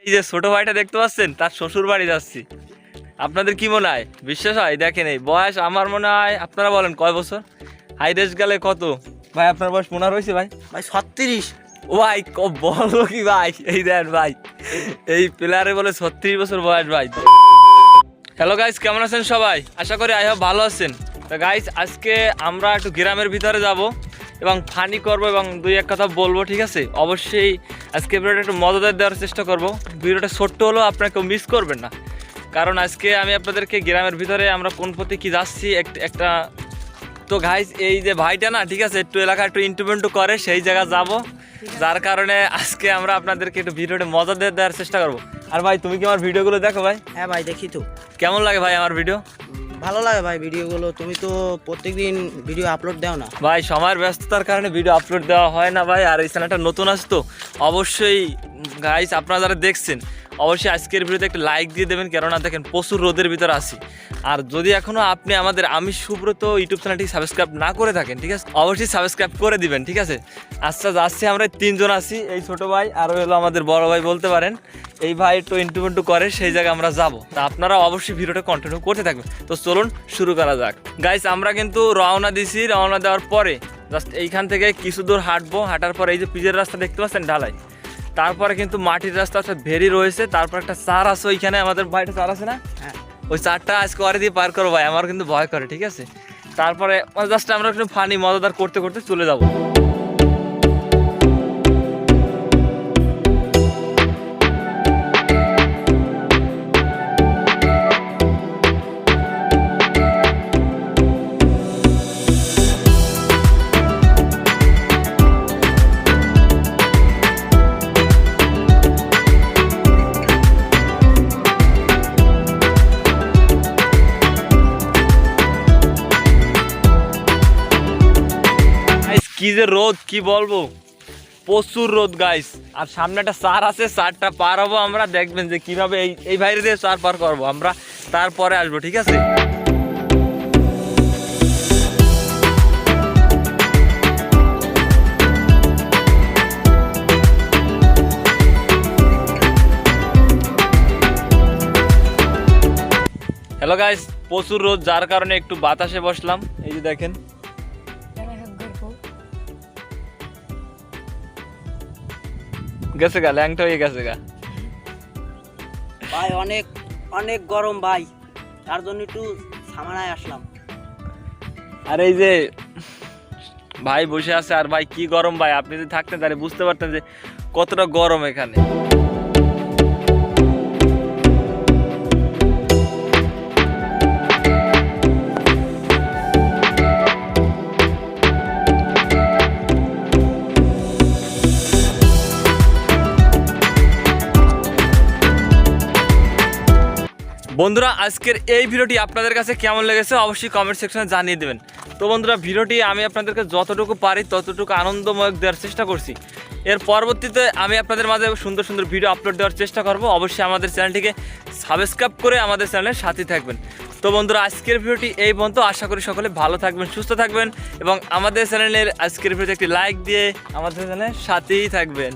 এই যে ছোট ভাইটা দেখতে পাচ্ছেন, তার শ্বশুর বাড়ি যাচ্ছি। আপনাদের কি মনে হয়, বিশ্বাস হয়? দেখেন এই বয়স আমার মনে হয়, আপনারা বলেন কয় বছর? হাইরেস গেলে কত ভাই? আপনার বয়স 15 হয়েছে ভাই? ভাই 36। ও ভাই বলো কি ভাই, এই দেন ভাই, এই প্লেয়ারে বলে 36 বছর বয়স ভাই। হ্যালো গাইস, কেমন আছেন সবাই? আশা করি আই হোপ ভালো আছেন। তো গাইস, আজকে আমরা একটু গ্রামের ভিতরে যাব এবং ফানি করব এবং দুই এক কথা বলবো, ঠিক আছে? অবশ্যই আজকে ভিডিওটা একটু মজাদার দেওয়ার চেষ্টা করব। ভিডিওটা ছোট্ট হলেও আপনারা কেউ মিস করবেন না, কারণ আজকে আমি আপনাদেরকে গ্রামের ভিতরে আমরা কোন পথে কি যাচ্ছি একটা। তো গাইস, এই যে ভাইটা না, ঠিক আছে, একটু এলাকা একটু ইন্টুমেন্টু করে, সেই জায়গা যাব, যার কারণে আজকে আমরা আপনাদেরকে একটু ভিডিওটা মজা দেওয়ার চেষ্টা করব। আর ভাই, তুমি কি আমার ভিডিওগুলো দেখো ভাই? হ্যাঁ ভাই, দেখি তো। কেমন লাগে ভাই আমার ভিডিও? ভালো লাগে ভাই ভিডিওগুলো। তুমি তো প্রত্যেকদিন ভিডিও আপলোড দাও না ভাই, সময়ের ব্যস্ততার কারণে ভিডিও আপলোড দেওয়া হয় না ভাই। আর এই চ্যানেলটা নতুন আছে তো অবশ্যই গাইস, আপনারা যারা দেখছেন অবশ্যই আজকের ভিডিওতে একটা লাইক দিয়ে দেবেন, কেননা দেখেন প্রচুর রোদের ভিতরে আছি। আর যদি এখনও আপনি আমাদের আমি সুব্রত ইউটিউব চ্যানেলটি সাবস্ক্রাইব না করে থাকেন, ঠিক আছে, অবশ্যই সাবস্ক্রাইব করে দিবেন, ঠিক আছে? আচ্ছা, যাচ্ছি আমরা 3 জন আছি, এই ছোট ভাই আর হলো আমাদের বড় ভাই বলতে পারেন। এই ভাই একটু ইন্টুমেন্টু করে, সেই জায়গায় আমরা যাব। তা আপনারা অবশ্যই ভিডিওটা কন্টিনিউ করতে থাকবেন। তো চলুন শুরু করা যাক। গাইস, আমরা কিন্তু রওনা দিছি। রওনা দেওয়ার পরে জাস্ট এইখান থেকে কিছু দূর হাঁটবো। হাঁটার পরে এই যে পিচের রাস্তা দেখতে পাচ্ছেন, ঢালাই, তারপরে কিন্তু মাটির রাস্তা একটা ভেরি রয়েছে, তারপর একটা চার আছে ওইখানে, আমাদের ভাইটা চার আছে না? হ্যাঁ, ওই চারটা আজকে ওরে দিয়ে পার করো ভাই, আমার কিন্তু ভয় করে, ঠিক আছে? তারপরে জাস্ট আমরা একটু ফানি মজাদার করতে করতে চলে যাবো। কি যে রোদ, কি বলবো, প্রচুর রোদ গাইস। আর সামনে একটা চার আছে, চারটা পার হবো আমরা, দেখবেন যে কিভাবে এই বাইরে দিয়ে চার পার করবো আমরা, তারপরে আসবো, ঠিক আছে? হ্যালো গাইস, প্রচুর রোদ, যার কারণে একটু বাতাসে বসলাম। এই যে দেখেন, গেছে গা, ল্যাংটা হয়ে গেছে গা ভাই অনেক অনেক গরম ভাই, তার জন্য একটু সামানায় আসলাম। আর এই যে ভাই বসে আছে, আর ভাই কি গরম ভাই, আপনি যদি থাকতেন তাহলে বুঝতে পারতেন যে কতটা গরম এখানে। বন্ধুরা, আজকের এই ভিডিওটি আপনাদের কাছে কেমন লেগেছে অবশ্যই কমেন্ট সেকশনে জানিয়ে দেবেন। তো বন্ধুরা, ভিডিওটি আমি আপনাদেরকে যতটুকু পারি ততটুকু আনন্দময় দেওয়ার চেষ্টা করছি। এর পরবর্তীতে আমি আপনাদের মাঝে সুন্দর সুন্দর ভিডিও আপলোড দেওয়ার চেষ্টা করব। অবশ্যই আমাদের চ্যানেলটিকে সাবস্ক্রাইব করে আমাদের চ্যানেলের সাথে থাকবেন। তো বন্ধুরা, আজকের ভিডিওটি এই পর্যন্ত। আশা করি সকলে ভালো থাকবেন, সুস্থ থাকবেন এবং আমাদের চ্যানেলের আজকের ভিডিওতে একটি লাইক দিয়ে আমাদের চ্যানেলের সাথেই থাকবেন।